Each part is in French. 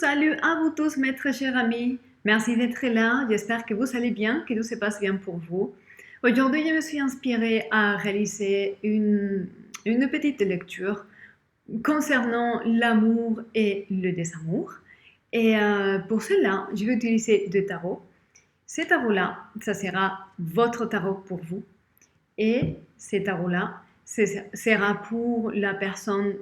salut à vous tous, mes très chers amis. Merci d'être là. J'espère que vous allez bien, que tout se passe bien pour vous. Aujourd'hui, je me suis inspirée à réaliser une petite lecture concernant l'amour et le désamour. Et pour cela, je vais utiliser deux tarots. Ces tarots-là, ça sera votre tarot pour vous. Et ces tarots-là, sera pour la personne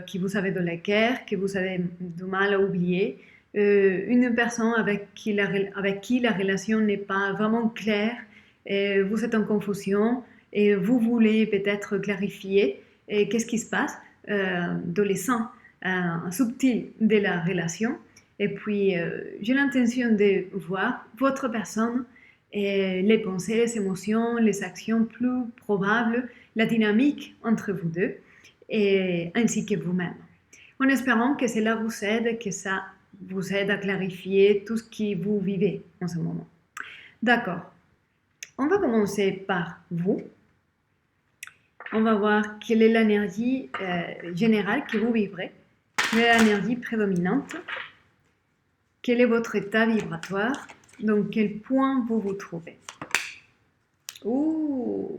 qui vous avez de la guerre, que vous avez du mal à oublier, une personne avec qui la relation n'est pas vraiment claire, et vous êtes en confusion et vous voulez peut-être clarifier qu'est-ce qui se passe dans les sens subtils de la relation. Et puis, j'ai l'intention de voir votre personne et les pensées, les émotions, les actions plus probables, la dynamique entre vous deux, et ainsi que vous-même. En espérant que cela vous aide, que ça vous aide à clarifier tout ce que vous vivez en ce moment. D'accord. On va commencer par vous. On va voir quelle est l'énergie générale que vous vivrez, quelle est l'énergie prédominante, quel est votre état vibratoire, dans quel point vous vous trouvez. Ouh,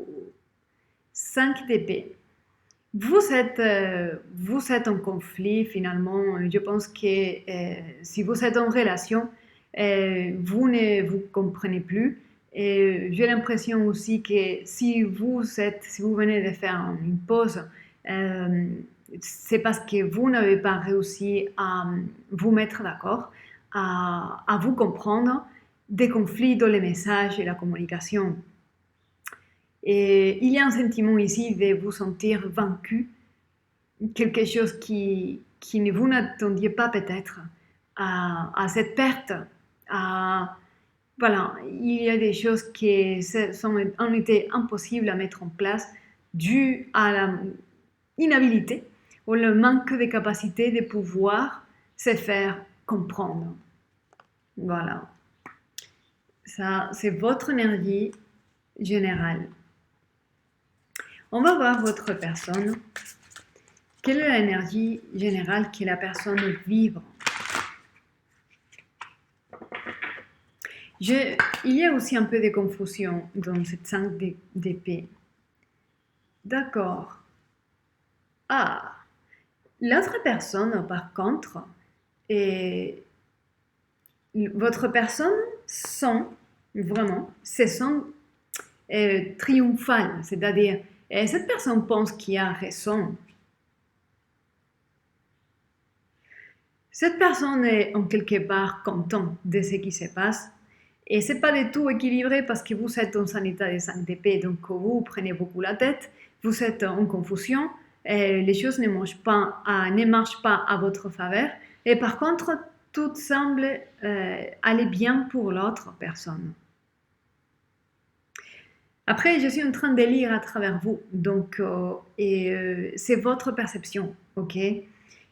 5 d'épée. Vous êtes en conflit finalement. Je pense que si vous êtes en relation, vous ne vous comprenez plus. Et j'ai l'impression aussi que si vous venez de faire une pause, c'est parce que vous n'avez pas réussi à vous mettre d'accord, à vous comprendre, des conflits dans les messages et la communication. Et il y a un sentiment ici de vous sentir vaincu, quelque chose qui ne vous n'attendiez pas peut-être à cette perte. Voilà, il y a des choses qui ont été impossibles à mettre en place dû à l'inhabilité ou le manque de capacité de pouvoir se faire comprendre. Voilà. Ça, c'est votre énergie générale. On va voir votre personne. Quelle est l'énergie générale que la personne vibre? Il y a aussi un peu de confusion dans cette 5 d'épée. D'accord. Ah, l'autre personne, par contre, votre personne sent triomphale, c'est-à-dire cette personne pense qu'il a raison. Cette personne est en quelque part contente de ce qui se passe et c'est pas du tout équilibré parce que vous êtes dans un état de 5 d'épée, donc vous prenez beaucoup la tête, vous êtes en confusion, les choses ne marchent pas à votre faveur et par contre tout semble aller bien pour l'autre personne. Après, je suis en train de lire à travers vous, donc c'est votre perception, ok?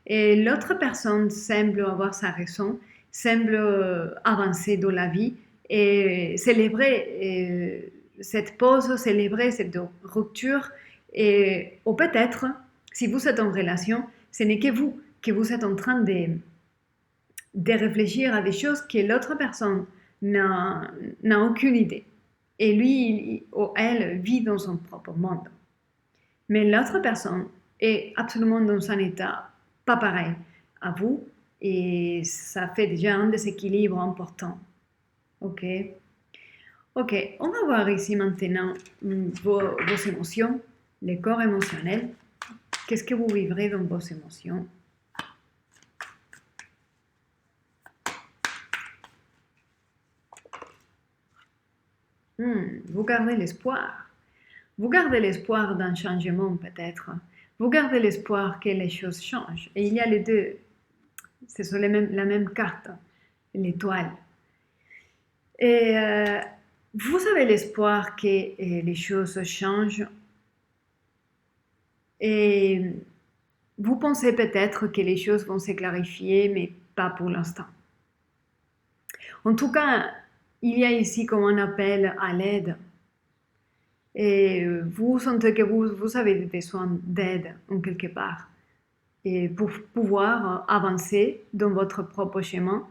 Et l'autre personne semble avoir sa raison, semble avancer dans la vie et célébrer cette pause, célébrer cette rupture. Ou peut-être, si vous êtes en relation, ce n'est que vous êtes en train de réfléchir à des choses que l'autre personne n'a aucune idée. Et lui ou elle vit dans son propre monde. Mais l'autre personne est absolument dans un état pas pareil à vous et ça fait déjà un déséquilibre important. Ok, on va voir ici maintenant vos émotions, les corps émotionnels. Qu'est-ce que vous vivrez dans vos émotions? Vous gardez l'espoir. Vous gardez l'espoir d'un changement peut-être. Vous gardez l'espoir que les choses changent. Et il y a les deux. Ce sont la même carte, l'étoile. Et vous avez l'espoir que les choses changent. Et vous pensez peut-être que les choses vont se clarifier, mais pas pour l'instant. En tout cas, il y a ici comme un appel à l'aide. Et vous sentez que vous avez besoin d'aide en quelque part. et pour pouvoir avancer dans votre propre chemin.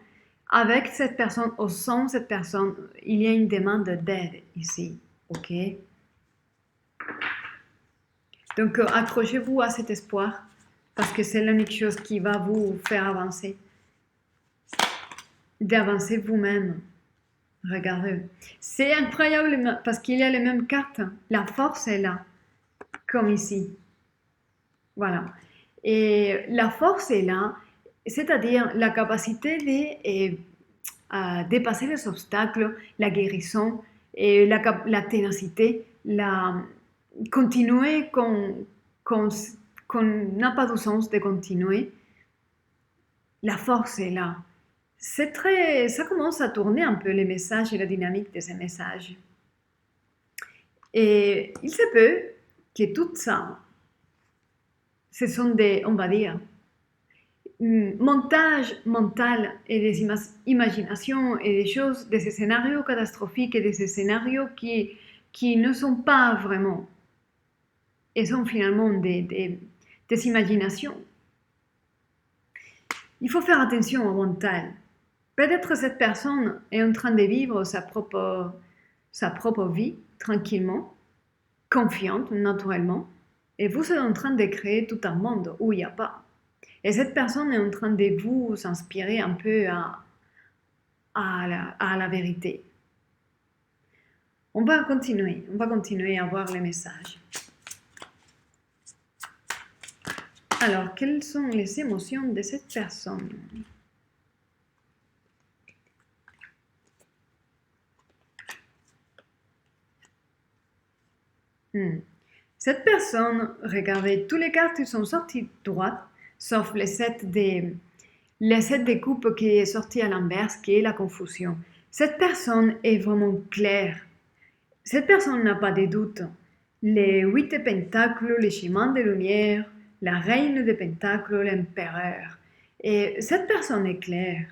Avec cette personne, au sein de cette personne, il y a une demande d'aide ici, ok? Donc accrochez-vous à cet espoir parce que c'est l'unique chose qui va vous faire avancer. D'avancer vous-même. Regardez. C'est incroyable parce qu'il y a les mêmes cartes. La force est là, comme ici. Voilà. Et la force est là, c'est-à-dire la capacité de dépasser les obstacles, la guérison, et la ténacité, continuer qu'on n'a pas de sens de continuer. La force est là. Ça commence à tourner un peu les messages et la dynamique de ces messages. Et il se peut que tout ça, ce sont des, on va dire, montage mental et des imaginations et des choses, de ces scénarios catastrophiques et de ces scénarios qui ne sont pas vraiment, et sont finalement des imaginations. Il faut faire attention au mental. Peut-être cette personne est en train de vivre sa propre vie tranquillement, confiante naturellement, et vous êtes en train de créer tout un monde où il n'y a pas. Et cette personne est en train de vous inspirer un peu à la vérité. On va continuer à voir les messages. Alors, quelles sont les émotions de cette personne? Cette personne, regardez, toutes les cartes sont sorties droites, sauf les 7 des coupes qui est sorti à l'inverse, qui est la confusion. Cette personne est vraiment claire. Cette personne n'a pas de doute. Les 8 de pentacles, les chemins de lumière, la reine de pentacles, l'empereur. Et cette personne est claire.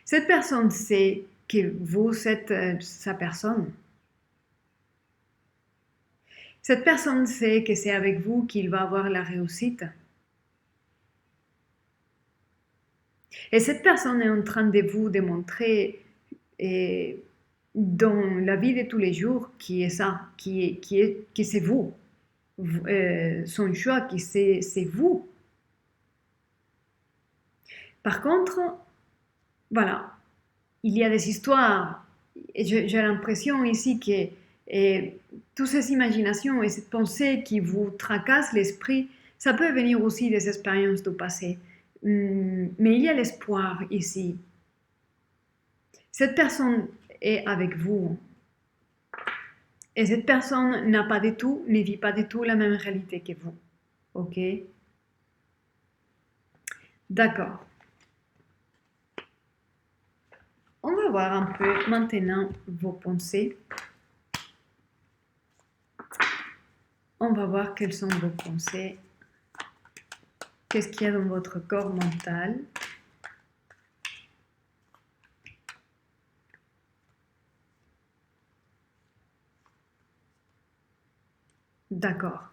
Cette personne sait que vous êtes sa personne. Cette personne sait que c'est avec vous qu'il va avoir la réussite. Et cette personne est en train de vous démontrer dans la vie de tous les jours qui est ça, qui c'est vous. Son choix, qui c'est vous. Par contre, voilà, il y a des histoires. J'ai l'impression ici que toutes ces imaginations et cette pensée qui vous tracassent l'esprit, ça peut venir aussi des expériences du passé. Mais il y a l'espoir ici. Cette personne est avec vous. Et cette personne n'a pas du tout, ne vit pas du tout la même réalité que vous. Ok? D'accord. On va voir un peu maintenant vos pensées. On va voir quelles sont vos pensées. Qu'est-ce qu'il y a dans votre corps mental? D'accord.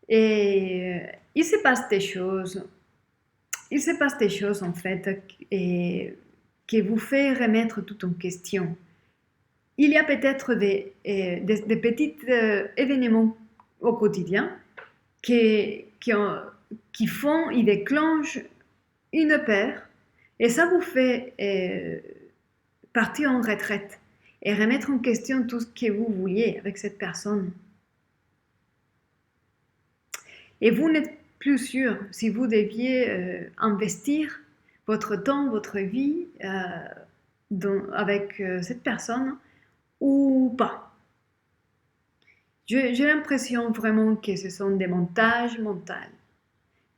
Et il se passe des choses. Il se passe des choses en fait et qui vous fait remettre tout en question. Il y a peut-être des petits événements au quotidien qui font, ils déclenchent une peur et ça vous fait partir en retraite et remettre en question tout ce que vous vouliez avec cette personne. Et vous n'êtes plus sûr si vous deviez investir votre temps, votre vie avec cette personne ou pas. J'ai l'impression vraiment que ce sont des montages mentaux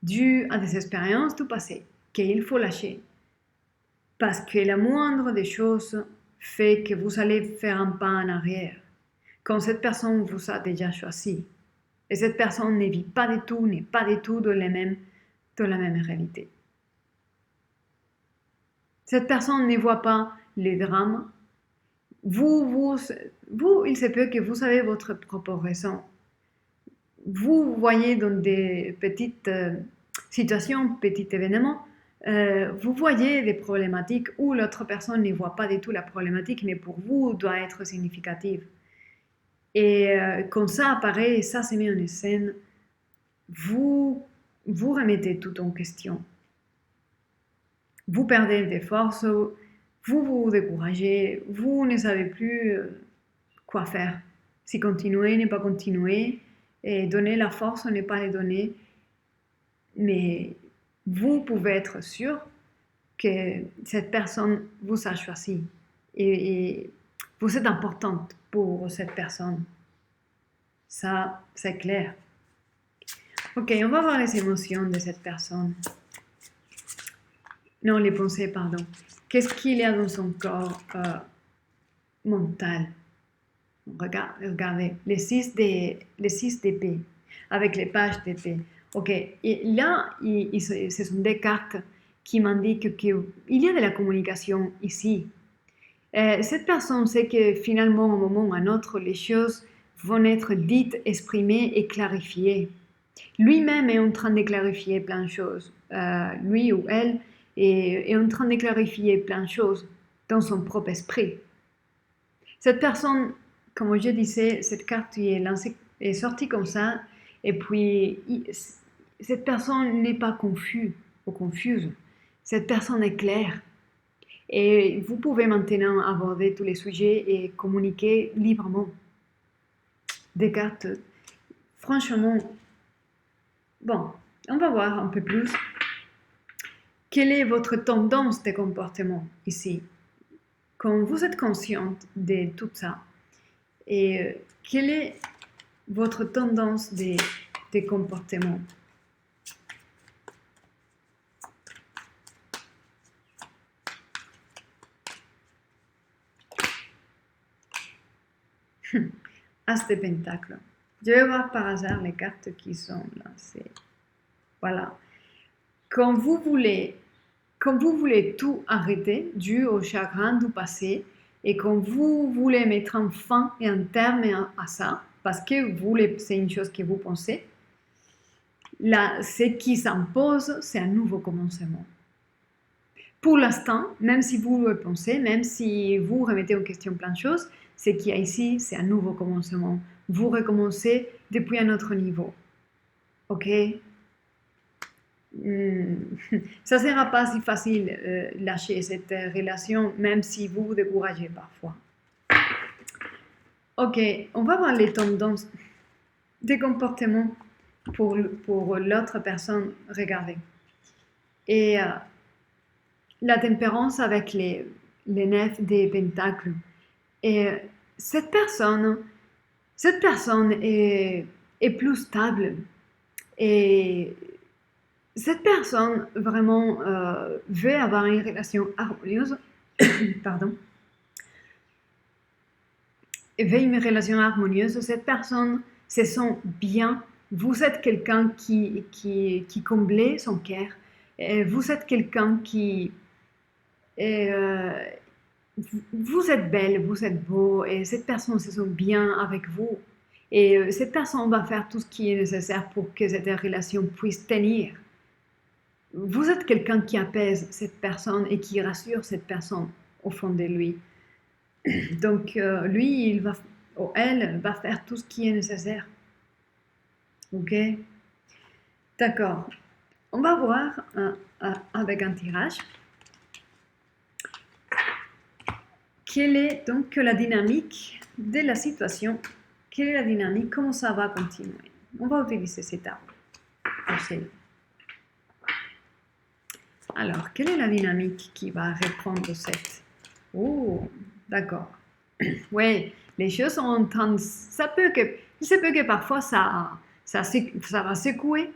dus à des expériences du passé qu'il faut lâcher. Parce que la moindre des choses fait que vous allez faire un pas en arrière quand cette personne vous a déjà choisi. Et cette personne ne vit pas du tout, n'est pas du tout dans la même réalité. Cette personne ne voit pas les drames. Vous, il se peut que vous avez votre propre raison. vous voyez dans des petites situations, petits événements, vous voyez des problématiques où l'autre personne ne voit pas du tout la problématique, mais pour vous doit être significative. Et quand ça apparaît, ça se met en scène, vous remettez tout en question. Vous perdez des forces, vous vous découragez, vous ne savez plus quoi faire. Si continuer, ne pas continuer, et donner la force, ne pas les donner. Mais vous pouvez être sûr que cette personne vous a choisi et vous êtes importante pour cette personne. Ça, c'est clair. Ok, on va voir les émotions de cette personne. Non, les pensées, pardon. Qu'est-ce qu'il y a dans son corps mental? Regardez, les 6 d'épée, avec les pages d'épée. Ok, et là, ce sont des cartes qui m'indiquent qu'il y a de la communication ici. Cette personne sait que finalement, à un moment ou à un autre, les choses vont être dites, exprimées et clarifiées. Lui-même est en train de clarifier plein de choses. Lui ou elle est en train de clarifier plein de choses dans son propre esprit. Cette personne, comme je disais, cette carte est sortie comme ça, et puis cette personne n'est pas confuse ou confuse. Cette personne est claire. Et vous pouvez maintenant aborder tous les sujets et communiquer librement. Des cartes, franchement, bon, on va voir un peu plus. Quelle est votre tendance de comportement ici? Quand vous êtes consciente de tout ça, et quelle est votre tendance de comportement? As de Pentacle. Je vais voir par hasard les cartes qui sont lancées. Voilà. Quand vous voulez tout arrêter dû au chagrin du passé, et quand vous voulez mettre un fin et un terme à ça, parce que c'est une chose que vous pensez, là, ce qui s'impose, c'est un nouveau commencement. Pour l'instant, même si vous le pensez, même si vous remettez en question plein de choses, ce qu'il y a ici, c'est un nouveau commencement. Vous recommencez depuis un autre niveau. Ok? Ça ne sera pas si facile lâcher cette relation, même si vous vous découragez parfois. Ok, on va voir les tendances des comportements pour l'autre personne. Regardez. Et la tempérance avec les 9 des pentacles. Et cette personne est plus stable. Et cette personne vraiment veut avoir une relation harmonieuse. Pardon. Veut une relation harmonieuse. Cette personne se sent bien. Vous êtes quelqu'un qui comble son cœur. Vous êtes quelqu'un qui... vous êtes belle, vous êtes beau, et cette personne se sent bien avec vous. Et cette personne va faire tout ce qui est nécessaire pour que cette relation puisse tenir. Vous êtes quelqu'un qui apaise cette personne et qui rassure cette personne au fond de lui. Donc, lui, ou elle va faire tout ce qui est nécessaire. Ok? D'accord. On va voir avec un tirage. Quelle est donc la dynamique de la situation? Quelle est la dynamique? Comment ça va continuer? On va utiliser cet arbre. Alors, quelle est la dynamique qui va répondre cette? Oh, d'accord. Oui, les choses sont en train de... Il se peut que parfois ça va secouer,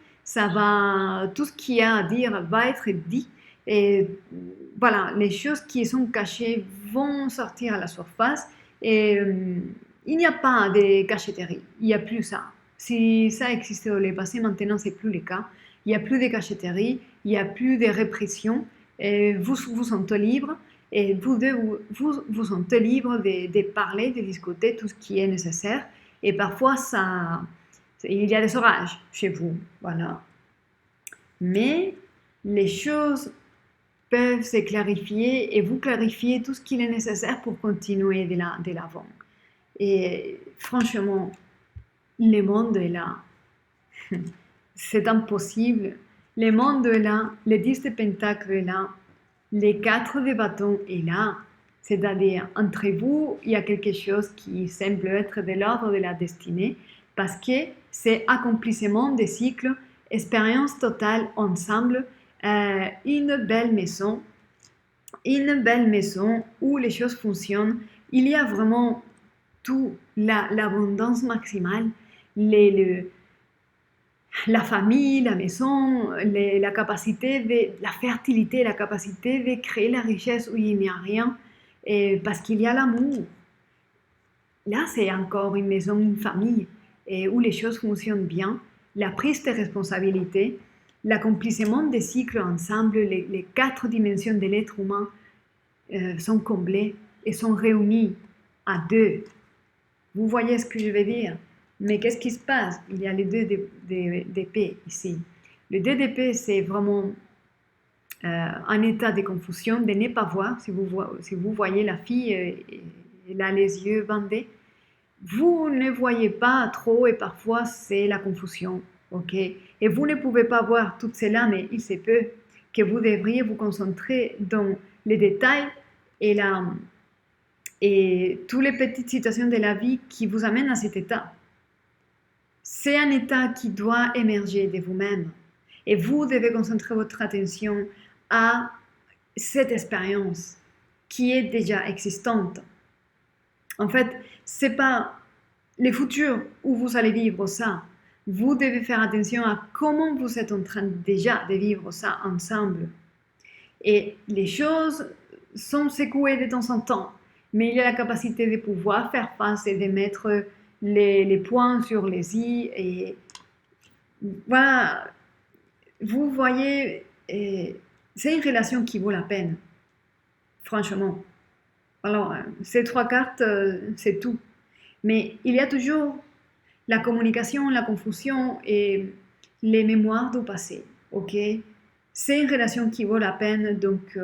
tout ce qu'il y a à dire va être dit. Et voilà, les choses qui sont cachées vont sortir à la surface. Et il n'y a pas de cachotterie, il n'y a plus ça. Si ça existait dans le passé, maintenant c'est plus le cas. Il n'y a plus de cachotterie, il n'y a plus de répression. Et vous vous sentez libre. Et vous sentez libre de parler, de discuter tout ce qui est nécessaire. Et parfois, ça Il y a des orages chez vous, voilà. Mais les choses peuvent se clarifier et vous clarifier tout ce qu'il est nécessaire pour continuer de l'avant. Et franchement, le monde est là. C'est impossible. Le monde est là, le 10 de Pentacle est là, les 4 de bâton est là. C'est-à-dire, entre vous, il y a quelque chose qui semble être de l'ordre de la destinée parce que c'est accomplissement des cycles, expérience totale ensemble, une belle maison où les choses fonctionnent. Il y a vraiment tout, l'abondance maximale, la famille, la maison, la capacité la fertilité, la capacité de créer la richesse où il n'y a rien, parce qu'il y a l'amour. Là, c'est encore une maison, une famille, où les choses fonctionnent bien, la prise de responsabilité, l'accomplissement des cycles ensemble, les 4 dimensions de l'être humain sont comblées et sont réunies à 2. Vous voyez ce que je veux dire? Mais qu'est-ce qui se passe? Il y a les 2 d'épée ici. Le 2 d'épée, c'est vraiment un état de confusion, de ne pas voir. Si vous voyez la fille, elle a les yeux bandés. Vous ne voyez pas trop et parfois c'est la confusion. Ok? Et vous ne pouvez pas voir tout cela, mais il se peut que vous devriez vous concentrer dans les détails et toutes les petites situations de la vie qui vous amènent à cet état. C'est un état qui doit émerger de vous-même. Et vous devez concentrer votre attention à cette expérience qui est déjà existante. En fait, ce n'est pas le futur où vous allez vivre ça. Vous devez faire attention à comment vous êtes en train déjà de vivre ça ensemble. Et les choses sont secouées de temps en temps, mais il y a la capacité de pouvoir faire face et de mettre les points sur les i. Et voilà, vous voyez, c'est une relation qui vaut la peine, franchement. Alors, ces 3 cartes, c'est tout. Mais il y a toujours la communication, la confusion et les mémoires du passé. Ok? C'est une relation qui vaut la peine, donc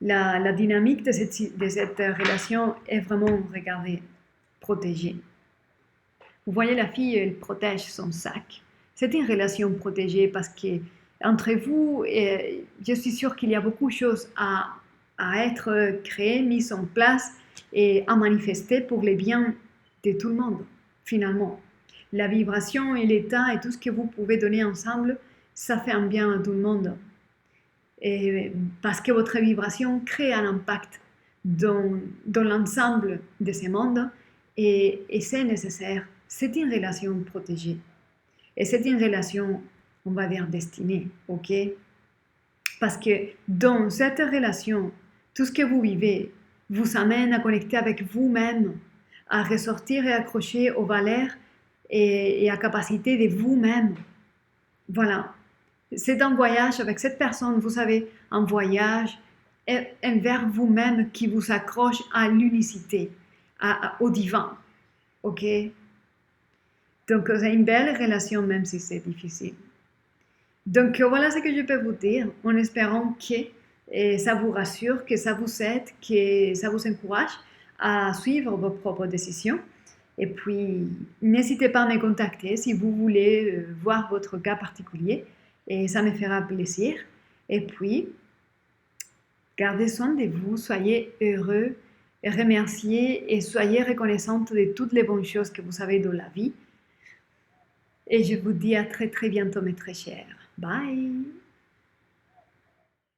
la dynamique de cette relation est vraiment, regardez, protégée. Vous voyez, la fille, elle protège son sac. C'est une relation protégée parce que entre vous, je suis sûre qu'il y a beaucoup de choses à être créées, mises en place et à manifester pour le bien de tout le monde, finalement. La vibration et l'état et tout ce que vous pouvez donner ensemble, ça fait un bien à tout le monde. Et parce que votre vibration crée un impact dans l'ensemble de ce monde et c'est nécessaire. C'est une relation protégée. Et c'est une relation, on va dire, destinée, ok? Parce que dans cette relation, tout ce que vous vivez vous amène à connecter avec vous-même, à ressortir et accrocher aux valeurs et à capacité de vous-même. Voilà. C'est un voyage avec cette personne, vous savez, un voyage envers vous-même qui vous accroche à l'unicité, au divin. Ok? Donc, c'est une belle relation, même si c'est difficile. Donc, voilà ce que je peux vous dire, en espérant que ça vous rassure, que ça vous aide, que ça vous encourage à suivre vos propres décisions. Et puis, n'hésitez pas à me contacter si vous voulez voir votre cas particulier. Et ça me fera plaisir. Et puis, gardez soin de vous, soyez heureux, et remerciez et soyez reconnaissante de toutes les bonnes choses que vous avez dans la vie. Et je vous dis à très très bientôt mes très chers. Bye!